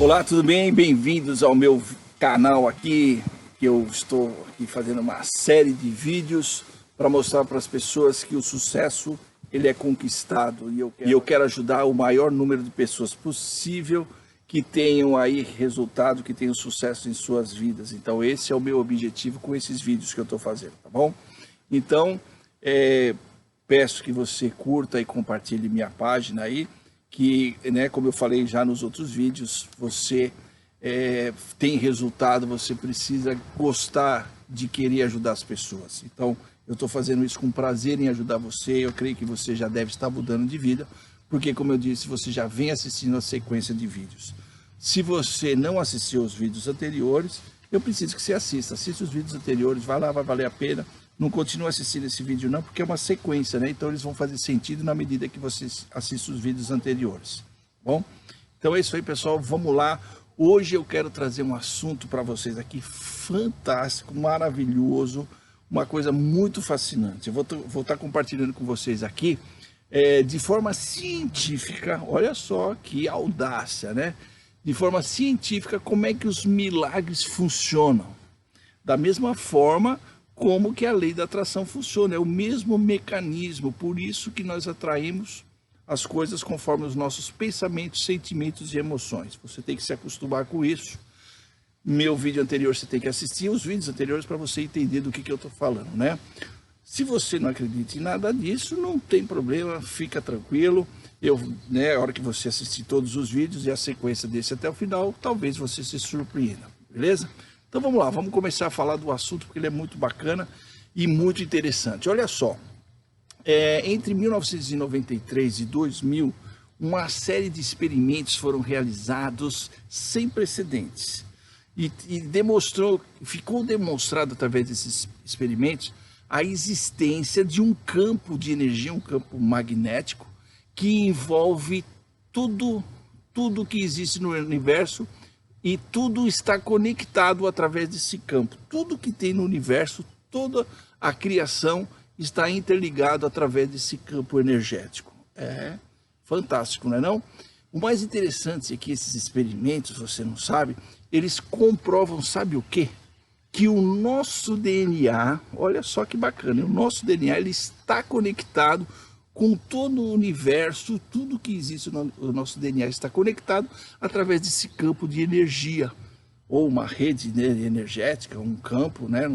Olá, tudo bem? Bem-vindos ao meu canal aqui, que eu estou aqui fazendo uma série de vídeos para mostrar para as pessoas que o sucesso ele é conquistado e eu quero ajudar o maior número de pessoas possível que tenham aí resultado, que tenham sucesso em suas vidas. Então esse é o meu objetivo com esses vídeos que eu estou fazendo, tá bom? Então, peço que você curta e compartilhe minha página aí, que, né, como eu falei já nos outros vídeos, você tem resultado, você precisa gostar de querer ajudar as pessoas. Então, eu estou fazendo isso com prazer em ajudar você. Eu creio que você já deve estar mudando de vida, porque, como eu disse, você já vem assistindo a sequência de vídeos. Se você não assistiu os vídeos anteriores, eu preciso que você assista os vídeos anteriores, vai lá, vai valer a pena. Não continue assistindo esse vídeo não, porque é uma sequência, né? Então eles vão fazer sentido na medida que você assiste os vídeos anteriores. Bom, então é isso aí, pessoal. Vamos lá. Hoje eu quero trazer um assunto para vocês aqui fantástico, maravilhoso, uma coisa muito fascinante. Eu vou estar compartilhando com vocês aqui de forma científica. Olha só que audácia, né? De forma científica, como é que os milagres funcionam. Da mesma forma como que a lei da atração funciona, é o mesmo mecanismo, por isso que nós atraímos as coisas conforme os nossos pensamentos, sentimentos e emoções. Você tem que se acostumar com isso. Meu vídeo anterior você tem que assistir os vídeos anteriores para você entender do que eu estou falando, né? Se você não acredita em nada disso, não tem problema, fica tranquilo. A hora que você assistir todos os vídeos e a sequência desse até o final, talvez você se surpreenda, beleza? Então vamos lá, vamos começar a falar do assunto, porque ele é muito bacana e muito interessante. Olha só, entre 1993 e 2000, uma série de experimentos foram realizados sem precedentes. E ficou demonstrado através desses experimentos a existência de um campo de energia, um campo magnético, que envolve tudo que existe no universo. E tudo está conectado através desse campo. Tudo que tem no universo, toda a criação está interligado através desse campo energético. É fantástico, não é não? O mais interessante é que esses experimentos, você não sabe, eles comprovam, sabe o quê? Que o nosso DNA, olha só que bacana, o nosso DNA ele está conectado com todo o universo, tudo que existe no nosso DNA está conectado através desse campo de energia, ou uma rede, né, energética, um campo, né,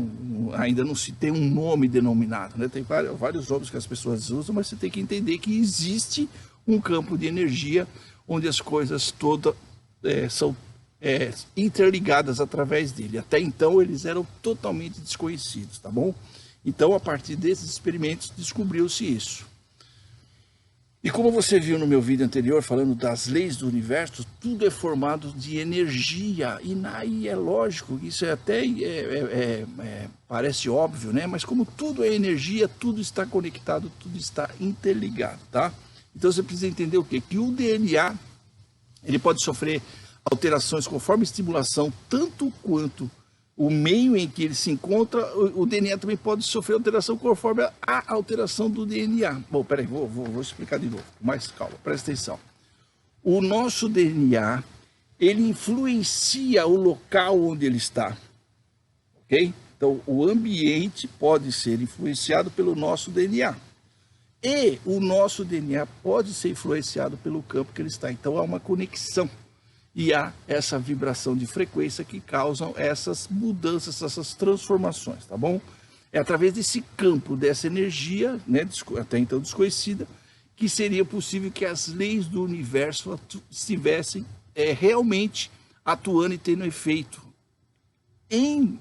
ainda não se tem um nome denominado, né, tem vários nomes que as pessoas usam, mas você tem que entender que existe um campo de energia onde as coisas todas são interligadas através dele. Até então eles eram totalmente desconhecidos, tá bom? Então a partir desses experimentos descobriu-se isso. E como você viu no meu vídeo anterior, falando das leis do universo, tudo é formado de energia. E aí é lógico, isso parece óbvio, né? Mas como tudo é energia, tudo está conectado, tudo está interligado, tá? Então você precisa entender o quê? Que o DNA, ele pode sofrer alterações conforme estimulação, tanto quanto o meio em que ele se encontra. O DNA também pode sofrer alteração conforme a alteração do DNA. Bom, peraí, vou explicar de novo, com mais calma, presta atenção. O nosso DNA, ele influencia o local onde ele está, ok? Então, o ambiente pode ser influenciado pelo nosso DNA. E o nosso DNA pode ser influenciado pelo campo que ele está. Então, há uma conexão. E há essa vibração de frequência que causam essas mudanças, essas transformações, tá bom? É através desse campo, dessa energia, né, até então desconhecida, que seria possível que as leis do universo estivessem realmente atuando e tendo efeito.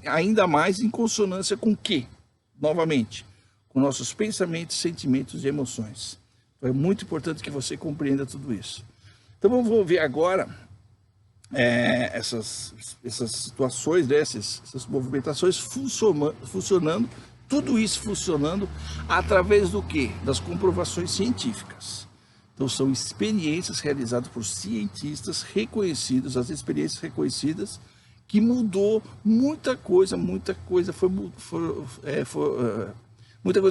Ainda mais em consonância com o quê? Novamente, com nossos pensamentos, sentimentos e emoções. Então é muito importante que você compreenda tudo isso. Então vamos ver agora essas situações, né, essas movimentações funcionando, tudo isso funcionando através do quê? Das comprovações científicas. Então são experiências realizadas por cientistas reconhecidos, as experiências reconhecidas, que mudou muita coisa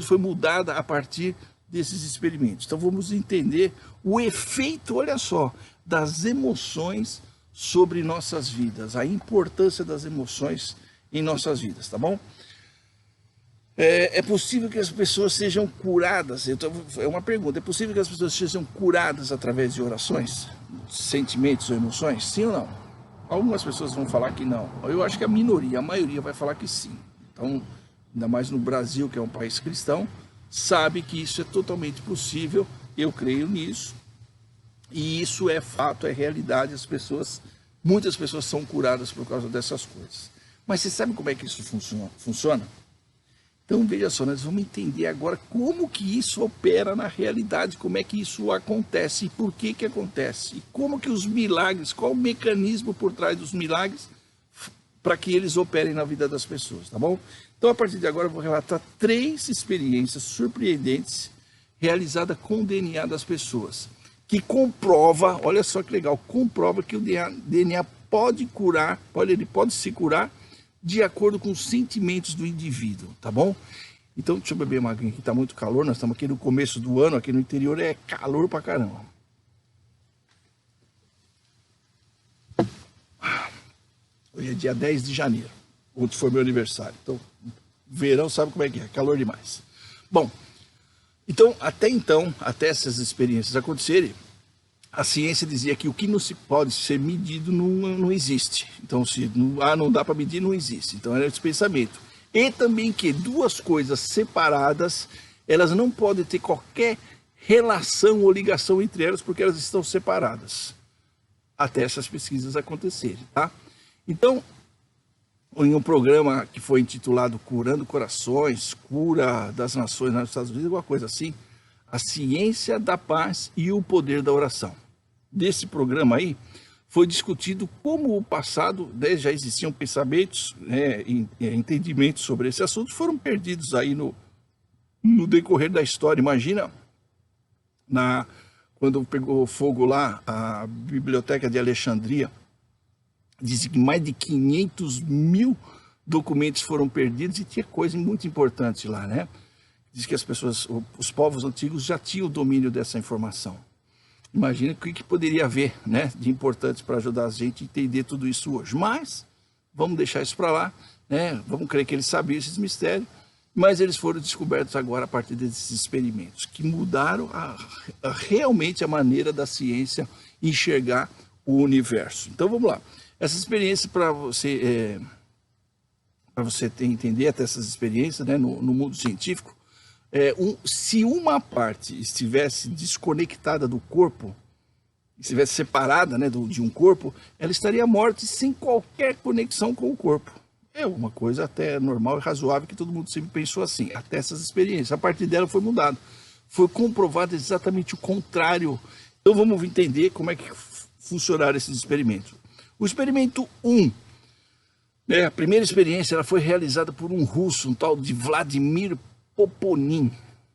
foi mudada a partir desses experimentos. Então vamos entender o efeito, olha só, das emoções sobre nossas vidas, a importância das emoções em nossas vidas, tá bom? É possível que as pessoas sejam curadas, é uma pergunta, é possível que as pessoas sejam curadas através de orações, sentimentos ou emoções? Sim ou não? Algumas pessoas vão falar que não, eu acho que a minoria, a maioria vai falar que sim. Então, ainda mais no Brasil, que é um país cristão, sabe que isso é totalmente possível, eu creio nisso, e isso é fato, é realidade, muitas pessoas são curadas por causa dessas coisas. Mas você sabe como é que isso funciona? Então veja só, nós vamos entender agora como que isso opera na realidade, como é que isso acontece e por que que acontece, e como que os milagres, qual o mecanismo por trás dos milagres para que eles operem na vida das pessoas, tá bom? Então a partir de agora eu vou relatar 3 experiências surpreendentes realizadas com o DNA das pessoas, que comprova, olha só que legal, comprova que o DNA pode curar, ele pode se curar de acordo com os sentimentos do indivíduo, tá bom? Então, deixa eu beber uma aguinha aqui, tá muito calor, nós estamos aqui no começo do ano, aqui no interior é calor pra caramba. Hoje é dia 10 de janeiro, ontem foi meu aniversário, então, verão sabe como é que é, calor demais. Bom, até essas experiências acontecerem, a ciência dizia que o que não se pode ser medido não existe. Então, se não dá para medir, não existe. Então, era esse pensamento. E também que 2 coisas separadas, elas não podem ter qualquer relação ou ligação entre elas, porque elas estão separadas. Até essas pesquisas acontecerem, tá? Então, em um programa que foi intitulado Curando Corações, Cura das Nações nos Estados Unidos, alguma coisa assim, a ciência da paz e o poder da oração. Desse programa aí, foi discutido como o passado, né, já existiam pensamentos, entendimentos sobre esse assunto, foram perdidos aí no decorrer da história. Imagina, quando pegou fogo lá, a Biblioteca de Alexandria, diz que mais de 500 mil documentos foram perdidos e tinha coisa muito importante lá, né? Diz que os povos antigos já tinham o domínio dessa informação. Imagina o que poderia haver, né, de importante para ajudar a gente a entender tudo isso hoje. Mas, vamos deixar isso para lá, né? Vamos crer que eles sabiam esses mistérios, mas eles foram descobertos agora a partir desses experimentos, que mudaram realmente a maneira da ciência enxergar o universo. Então vamos lá. Essa experiência, para você entender até essas experiências, né, no mundo científico, se uma parte estivesse desconectada do corpo, estivesse separada, né, de um corpo, ela estaria morta sem qualquer conexão com o corpo. É uma coisa até normal e razoável que todo mundo sempre pensou assim, até essas experiências. A partir dela foi mudado. Foi comprovado exatamente o contrário. Então vamos entender como é que funcionaram esses experimentos. O experimento 1, né, a primeira experiência, ela foi realizada por um russo, um tal de Vladimir Poponin.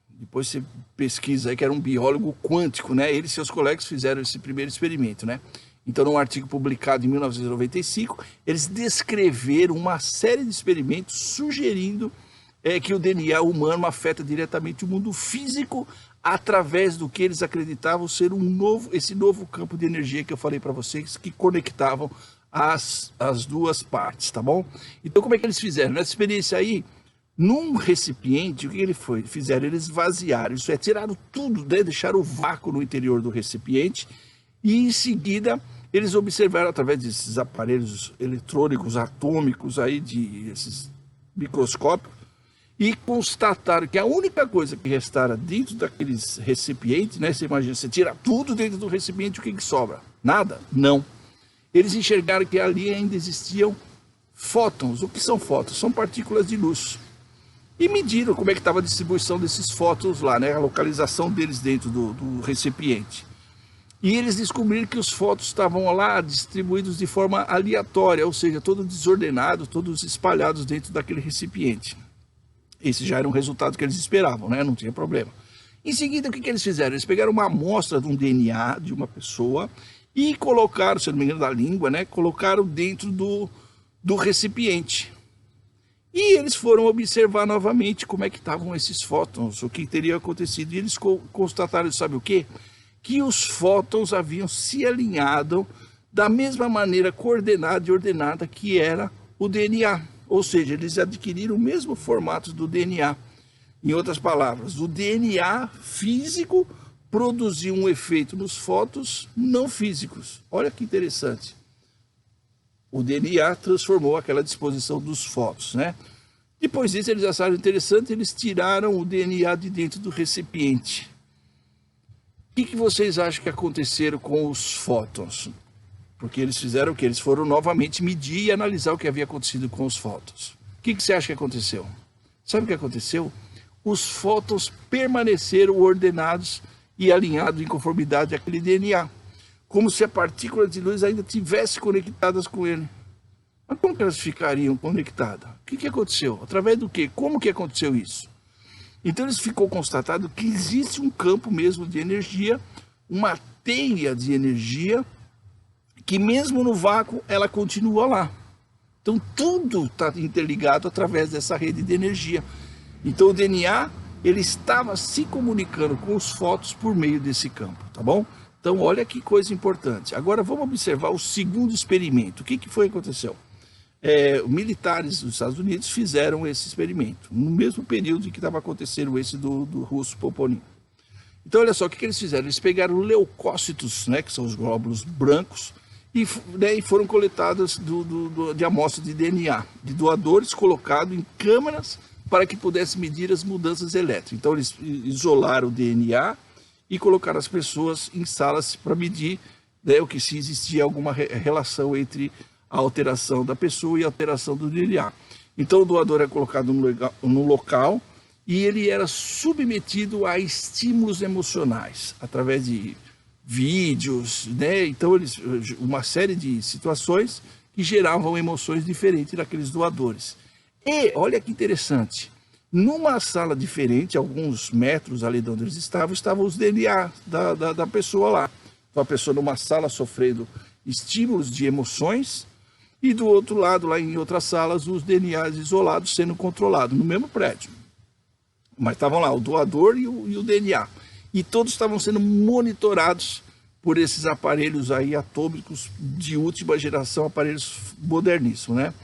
Depois você pesquisa aí, que era um biólogo quântico, né? Ele e seus colegas fizeram esse primeiro experimento, né? Então, num artigo publicado em 1995, eles descreveram uma série de experimentos sugerindo que o DNA humano afeta diretamente o mundo físico através do que eles acreditavam ser esse novo campo de energia que eu falei para vocês, que conectavam as 2 partes, tá bom? Então, como é que eles fizeram? Nessa experiência aí, num recipiente, o que fizeram? Eles vaziaram, isso é, tiraram tudo, né? Deixaram o vácuo no interior do recipiente e em seguida eles observaram através desses aparelhos eletrônicos, atômicos aí, esses microscópios, e constataram que a única coisa que restara dentro daqueles recipientes, né? Você imagina, você tira tudo dentro do recipiente, o que sobra? Nada? Não. Eles enxergaram que ali ainda existiam fótons. O que são fótons? São partículas de luz. E mediram como é que estava a distribuição desses fótons lá, né? A localização deles dentro do recipiente. E eles descobriram que os fótons estavam lá distribuídos de forma aleatória, ou seja, todos desordenados, todos espalhados dentro daquele recipiente. Esse já era um resultado que eles esperavam, né? Não tinha problema. Em seguida, o que eles fizeram? Eles pegaram uma amostra de um DNA de uma pessoa e colocaram, se não me engano, da língua, né? Colocaram dentro do recipiente. E eles foram observar novamente como é que estavam esses fótons, o que teria acontecido. E eles constataram, sabe o quê? Que os fótons haviam se alinhado da mesma maneira coordenada e ordenada que era o DNA. Ou seja, eles adquiriram o mesmo formato do DNA. Em outras palavras, o DNA físico produziu um efeito nos fótons não físicos. Olha que interessante. O DNA transformou aquela disposição dos fótons, né? Depois disso, eles acharam interessante, eles tiraram o DNA de dentro do recipiente. O que vocês acham que aconteceram com os fótons? Porque eles fizeram o quê? Eles foram novamente medir e analisar o que havia acontecido com os fótons. O que você acha que aconteceu? Sabe o que aconteceu? Os fótons permaneceram ordenados e alinhados em conformidade àquele DNA, como se a partícula de luz ainda tivesse conectadas com ele. Mas como que elas ficariam conectadas? O que aconteceu? Através do quê? Como que aconteceu isso? Então eles ficou constatado que existe um campo mesmo de energia, uma teia de energia, que mesmo no vácuo ela continua lá. Então tudo está interligado através dessa rede de energia. Então o DNA, ele estava se comunicando com os fótons por meio desse campo, tá bom? Então olha que coisa importante. Agora vamos observar o segundo experimento. O que foi que aconteceu? Militares dos Estados Unidos fizeram esse experimento, no mesmo período em que estava acontecendo esse do russo Poponin. Então olha só, o que eles fizeram? Eles pegaram leucócitos, né, que são os glóbulos brancos, e foram coletadas de amostras de DNA, de doadores, colocado em câmaras para que pudesse medir as mudanças elétricas. Então eles isolaram o DNA e colocaram as pessoas em salas para medir, né, o que se existia alguma relação entre a alteração da pessoa e a alteração do DNA. Então o doador é colocado no local e ele era submetido a estímulos emocionais, através de vídeos, né? Então uma série de situações que geravam emoções diferentes naqueles doadores. E olha que interessante, numa sala diferente, alguns metros ali de onde eles estavam os DNA da pessoa lá. Então a pessoa numa sala sofrendo estímulos de emoções e do outro lado, lá em outras salas, os DNAs isolados sendo controlados no mesmo prédio. Mas estavam lá o doador e o DNA. E todos estavam sendo monitorados por esses aparelhos aí atômicos de última geração, aparelhos moderníssimos, né?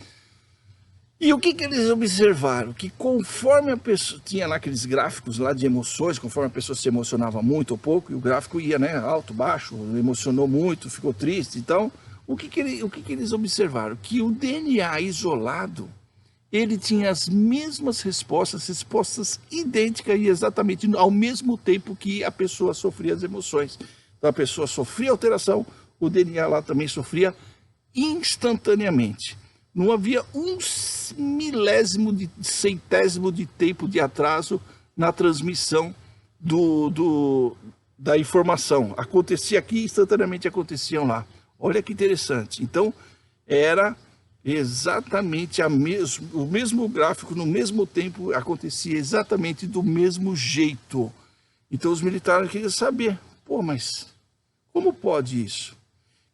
E o que eles observaram? Que conforme a pessoa tinha lá aqueles gráficos lá de emoções, conforme a pessoa se emocionava muito ou pouco, e o gráfico ia, né, alto, baixo, emocionou muito, ficou triste, então, o que eles observaram? Que o DNA isolado, ele tinha as mesmas respostas idênticas e exatamente ao mesmo tempo que a pessoa sofria as emoções. Então a pessoa sofria alteração, o DNA lá também sofria instantaneamente. Não havia um milésimo de centésimo de tempo de atraso na transmissão da informação. Acontecia aqui, instantaneamente aconteciam lá. Olha que interessante. Então, era exatamente o mesmo gráfico, no mesmo tempo, acontecia exatamente do mesmo jeito. Então, os militares queriam saber, pô, mas como pode isso?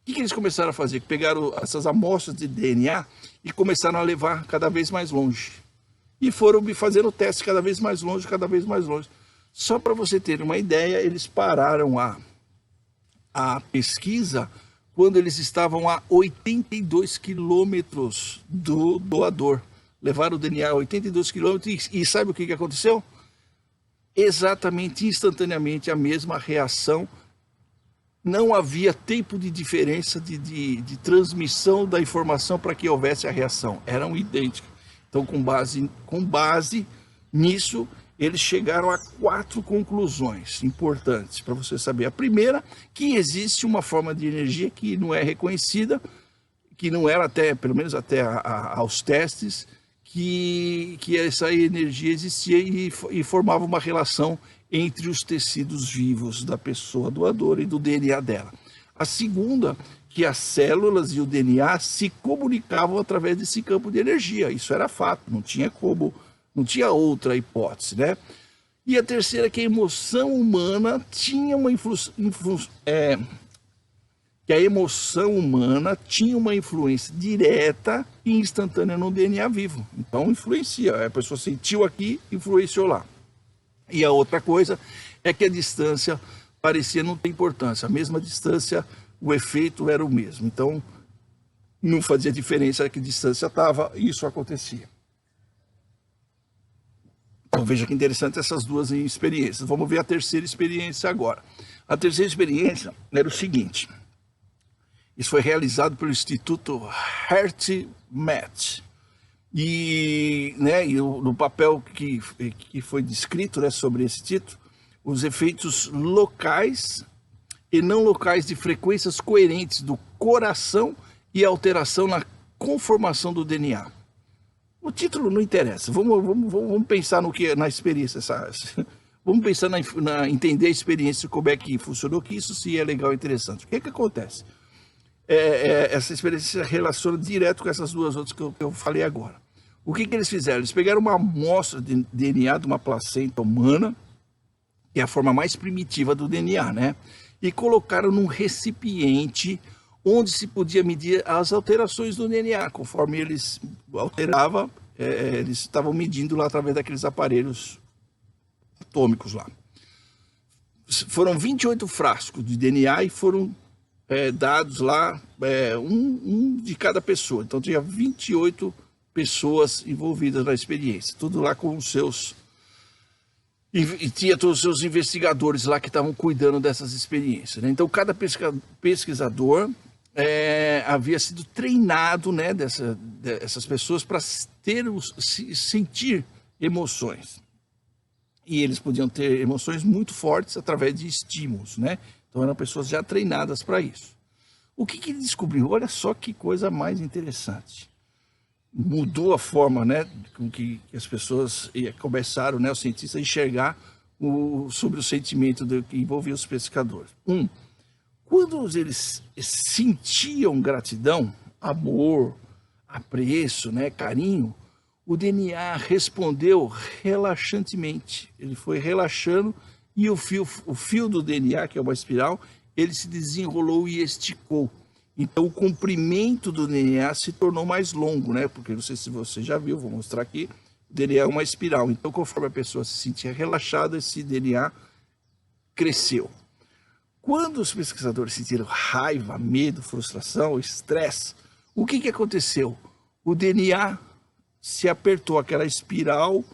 O que eles começaram a fazer? Pegaram essas amostras de DNA e começaram a levar cada vez mais longe. E foram fazendo testes cada vez mais longe, cada vez mais longe. Só para você ter uma ideia, eles pararam a pesquisa quando eles estavam a 82 quilômetros do doador. Levaram o DNA a 82 quilômetros e sabe o que aconteceu? Exatamente, instantaneamente, a mesma reação. Não havia tempo de diferença de transmissão da informação para que houvesse a reação. Eram idênticas. Então, com base nisso, eles chegaram a 4 conclusões importantes para você saber. A primeira, que existe uma forma de energia que não é reconhecida, que não era até, pelo menos até aos testes, que essa energia existia e formava uma relação entre os tecidos vivos da pessoa doadora e do DNA dela. A segunda, que as células e o DNA se comunicavam através desse campo de energia. Isso era fato, não tinha outra hipótese, né? E a terceira, que a emoção humana tinha uma influência direta e instantânea no DNA vivo. Então influencia, a pessoa sentiu aqui, influenciou lá. E a outra coisa é que a distância parecia não ter importância. A mesma distância o efeito era o mesmo. Então, não fazia diferença a que distância estava, isso acontecia. Então veja que interessante essas duas experiências. Vamos ver a terceira experiência agora. A terceira experiência era o seguinte. Isso foi realizado pelo Instituto HeartMath. E, no papel que foi descrito, né, sobre esse título, os efeitos locais e não locais de frequências coerentes do coração e alteração na conformação do DNA. O título não interessa, vamos pensar na experiência, vamos pensar na entender a experiência, como é que funcionou, que isso sim é legal e interessante. O que é que acontece? Essa experiência se relaciona direto com essas duas outras que eu falei agora. O que eles fizeram? Eles pegaram uma amostra de DNA de uma placenta humana, que é a forma mais primitiva do DNA, né? E colocaram num recipiente onde se podia medir as alterações do DNA. Conforme eles alteravam, eles estavam medindo lá através daqueles aparelhos atômicos lá. Foram 28 frascos de DNA e foram dados lá, um de cada pessoa. Então tinha 28 pessoas envolvidas na experiência, tudo lá com os seus... E tinha todos os seus investigadores lá que estavam cuidando dessas experiências, né? Então cada pesquisador havia sido treinado, né, dessas pessoas para sentir emoções. E eles podiam ter emoções muito fortes através de estímulos, né? Então eram pessoas já treinadas para isso. O que ele descobriu? Olha só que coisa mais interessante. Mudou a forma, né, com que as pessoas começaram, né, os cientistas, a enxergar sobre o sentimento que envolvia os pescadores. Quando eles sentiam gratidão, amor, apreço, né, carinho, o DNA respondeu relaxantemente. Ele foi relaxando e o fio do DNA, que é uma espiral, ele se desenrolou e esticou. Então o comprimento do DNA se tornou mais longo, né? Porque não sei se você já viu, vou mostrar aqui. O DNA é uma espiral. Então conforme a pessoa se sentia relaxada, esse DNA cresceu. Quando os pesquisadores sentiram raiva, medo, frustração, estresse, o que aconteceu? O DNA se apertou, aquela espiral,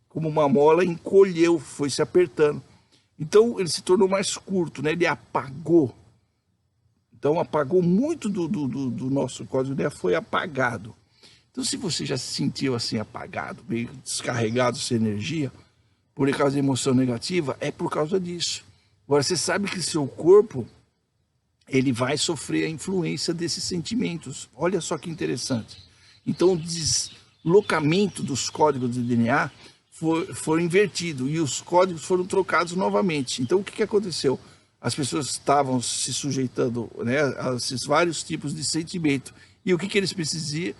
como uma mola, encolheu, foi se apertando. Então ele se tornou mais curto, né? Ele apagou. Então apagou muito do nosso código, né? Foi apagado. Então se você já se sentiu assim apagado, meio descarregado sem energia, por causa de emoção negativa, é por causa disso. Agora você sabe que seu corpo, ele vai sofrer a influência desses sentimentos. Olha só que interessante. Então o deslocamento dos códigos de DNA foi invertido e os códigos foram trocados novamente. Então o que aconteceu? As pessoas estavam se sujeitando, né, a esses vários tipos de sentimento. E o que eles precisavam,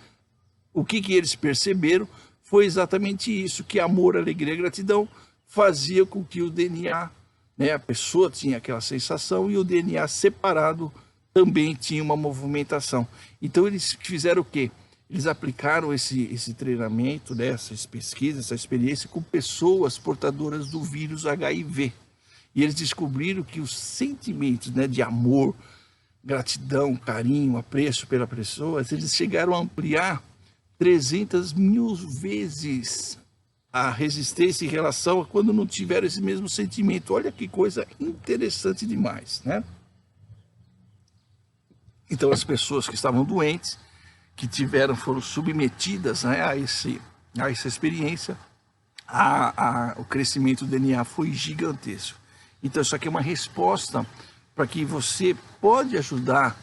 o que eles perceberam foi exatamente isso, que amor, alegria e gratidão fazia com que o DNA, né, a pessoa tinha aquela sensação e o DNA separado também tinha uma movimentação. Então eles fizeram o quê? Eles aplicaram esse treinamento, né, essas pesquisas, essa experiência com pessoas portadoras do vírus HIV. E eles descobriram que os sentimentos, né, de amor, gratidão, carinho, apreço pela pessoa, eles chegaram a ampliar 300.000 vezes a resistência em relação a quando não tiveram esse mesmo sentimento. Olha que coisa interessante demais, né? Então as pessoas que estavam doentes, que foram submetidas, né, a essa experiência, o crescimento do DNA foi gigantesco. Então isso aqui é uma resposta para que você pode ajudar,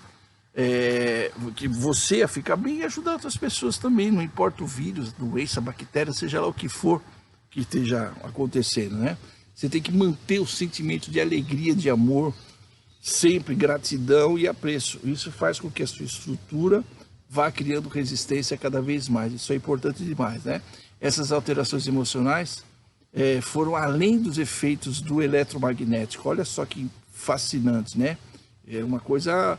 que você a ficar bem e ajudar outras pessoas também, não importa o vírus, a doença, a bactéria, seja lá o que for que esteja acontecendo, né? Você tem que manter o sentimento de alegria, de amor, sempre gratidão e apreço. Isso faz com que a sua estrutura vá criando resistência cada vez mais. Isso é importante demais, né? Essas alterações emocionais foram além dos efeitos do eletromagnético. Olha só que fascinante, né? É uma coisa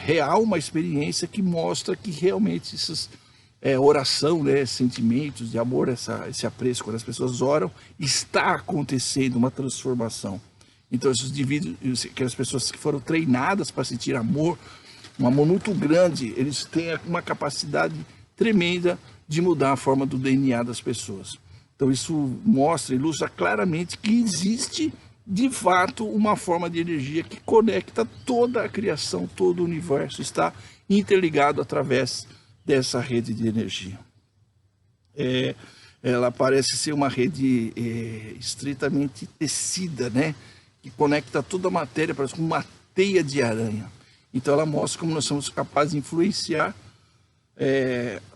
real, uma experiência que mostra que realmente essas oração, né, sentimentos de amor, esse apreço, quando as pessoas oram, está acontecendo uma transformação. Então esses indivíduos, aquelas pessoas que foram treinadas para sentir amor, um amor muito grande, eles têm uma capacidade tremenda de mudar a forma do DNA das pessoas. Então isso mostra, ilustra claramente que existe de fato uma forma de energia que conecta toda a criação, todo o universo, está interligado através dessa rede de energia. Ela parece ser uma rede estritamente tecida, né? Que conecta toda a matéria, parece como uma teia de aranha. Então ela mostra como nós somos capazes de influenciar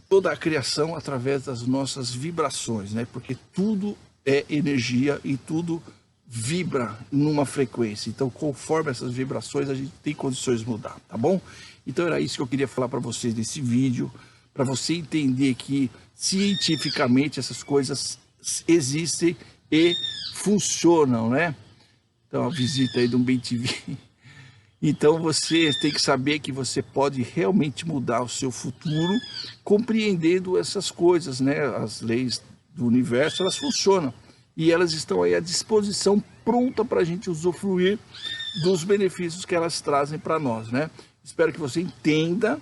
toda a criação através das nossas vibrações, né? Porque tudo é energia e tudo vibra numa frequência. Então, conforme essas vibrações, a gente tem condições de mudar, tá bom? Então era isso que eu queria falar para vocês nesse vídeo, para você entender que cientificamente essas coisas existem e funcionam, né? Então, a visita aí do BenTV. Então você tem que saber que você pode realmente mudar o seu futuro compreendendo essas coisas, né? As leis do universo, elas funcionam e elas estão aí à disposição, pronta para a gente usufruir dos benefícios que elas trazem para nós, né? Espero que você entenda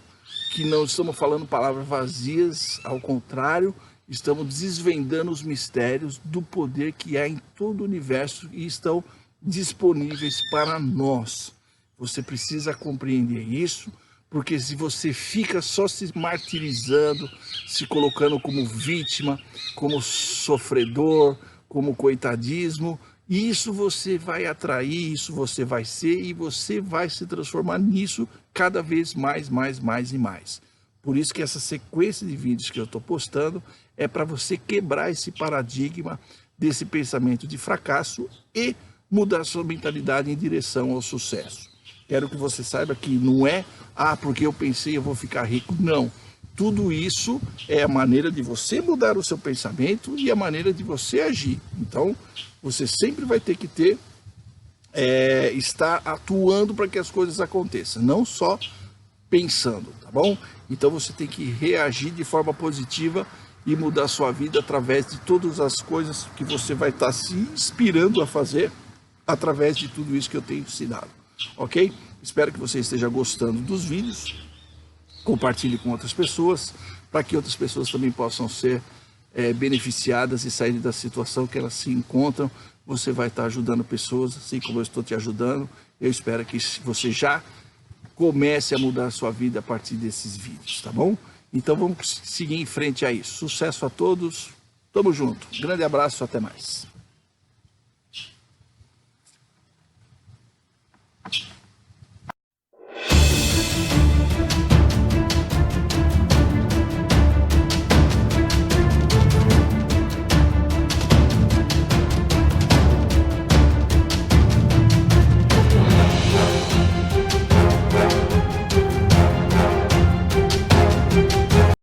que não estamos falando palavras vazias, ao contrário, estamos desvendando os mistérios do poder que há em todo o universo e estão disponíveis para nós. Você precisa compreender isso, porque se você fica só se martirizando, se colocando como vítima, como sofredor, como coitadismo, isso você vai atrair, isso você vai ser e você vai se transformar nisso cada vez mais e mais. Por isso que essa sequência de vídeos que eu estou postando é para você quebrar esse paradigma desse pensamento de fracasso e mudar sua mentalidade em direção ao sucesso. Quero que você saiba que não é, porque eu pensei eu vou ficar rico. Não, tudo isso é a maneira de você mudar o seu pensamento e a maneira de você agir. Então, você sempre vai ter que estar atuando para que as coisas aconteçam, não só pensando, tá bom? Então você tem que reagir de forma positiva e mudar a sua vida através de todas as coisas que você vai estar se inspirando a fazer através de tudo isso que eu tenho ensinado, ok? Espero que você esteja gostando dos vídeos, compartilhe com outras pessoas, para que outras pessoas também possam ser beneficiadas e saírem da situação que elas se encontram. Você vai estar ajudando pessoas, assim como eu estou te ajudando. Eu espero que você já comece a mudar a sua vida a partir desses vídeos, tá bom? Então vamos seguir em frente a isso. Sucesso a todos, tamo junto. Grande abraço, até mais.